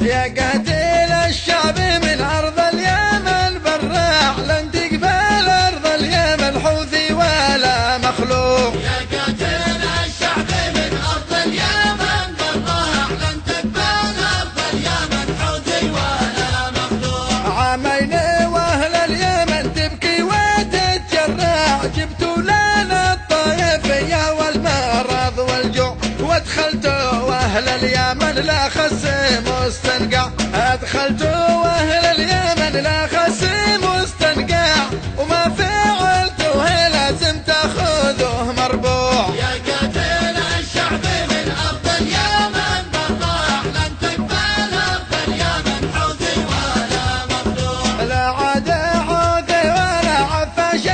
يا قاتل الشعب من أرض اليمن براع، لن تقبل أرض اليمن حوثي ولا مخلوق. يا قاتل الشعب من أرض اليمن براع، لن تقبل أرض اليمن حوثي ولا مخلوق. عامين وأهل اليمن تبكي وتتجرع، جبتوا لنا الطائفية والمرض والجوع، وادخلتوا أهل اليمن لا خس مستنقع، ادخلتوا أهل اليمن لا خس مستنقع، وما فعلتوه لازم تاخذوه مربوع. يا قاتل الشعب من أرض اليمن براع، لن تقبل أرض اليمن حوثي ولا مخلوق. لا عاد حوثي ولا عفاش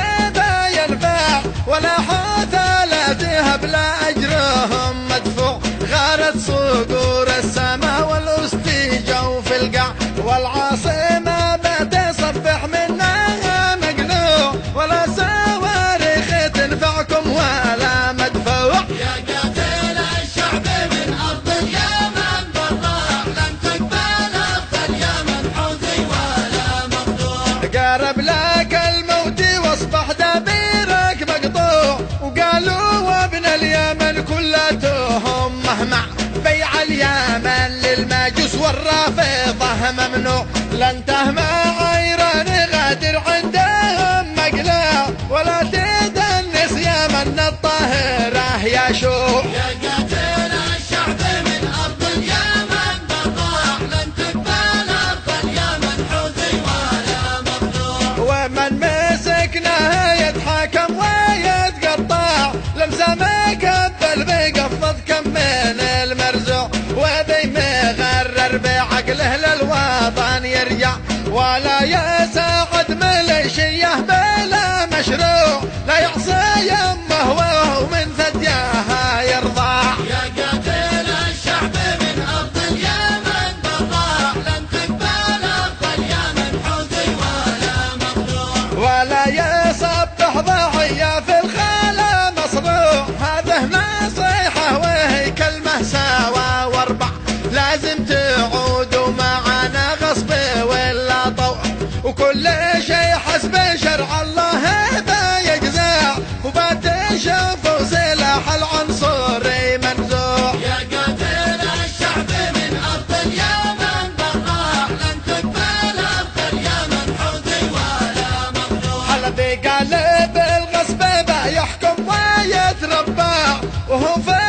ينفع، ولا حوثي لا ذهب لا أجرهم مدفوع، غارت صقور السماء والأسد جوف القاع، والعاصمة بتصبح منها مقلوع، ولا صواريخ تنفعكم ولا مدفوع. يا قاتل الشعب من أرض اليمن براع، لن تقبل أرض اليمن حوثي ولا مخلوق. قارب لك الموت واصبح دبيرك مقطوع، وقالوا وابن اليمن كلتهم مهمع، بيع اليمن للمجوس والرافضة ممنوع، لن تهمع عيران غادر عندهم مقلاع، ولا تدنس يمن الطاهرة يا شوع. يا قاتل الشعب من أرض اليمن براع، لن تقبل أرض اليمن حوثي ولا مخلوق. ومن مسكناه يتحاكم ويتقطع، لمسه ما قبل بقفض كم من المرزوع، وذي مغرر بعقله للوطن يرجع، ولا يساعد مليشيه بلا مشروع، لا يعصي يمه وهو من ثدياها يرضع. يا قاتل الشعب من أرض اليمن براع، لن تقبل أرض اليمن حوثي ولا مخلوق. ولا يصبح ضحية في الخلا مصروع، هذه نصيحة وهي كلمة سوا واربع، لازم تعودوا معنا غصب ولا طوع، وكل شيء حسب شرع الله بيجزع، وبتشوفوا سلاح العنصري منزوع. يا قاتل الشعب من أرض اليمن براع، لن تقبل أرض اليمن حوثي ولا مخلوق. الذي قلب الغصب بيحكم ويتربع، وهو في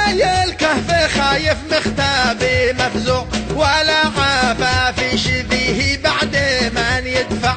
الكهف خايف مختبي مفزوع، ولا عافى في شذيه بعد من يدفع،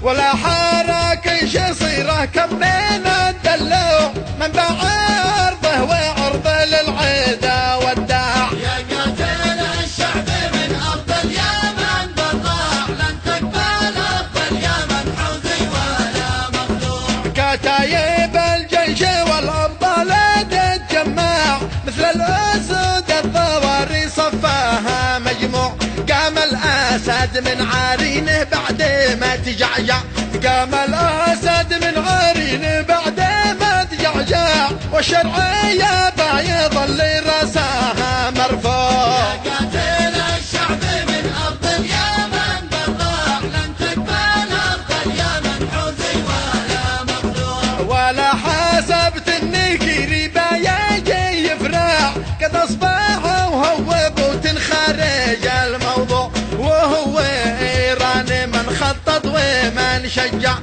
ولا حرك شصيره كم من الدلوع، من باع عرضه وعرض للعدا والداع. يا قاتل الشعب من أرض اليمن براع، لن تقبل أرض اليمن حوثي ولا مخلوق. كتايب الجيش والأبطال تتجمع، مثل الأسود الضواري صفاها مجموع، قام الأسد من عارينه بعد ما تجعجع، قام الأسد من عارينه بعد ما تجعجع، والشرعية بيظل راسها مرفوع. يا قاتل الشعب من أرض اليمن براع، لن تقبل أرض اليمن حوثي ولا مخلوق. ولا حسبت انك ريبا يجي يفرع، قد اصبح وهو بوتين خارج الموضوع، وهو ايران من خطط ومن شجع،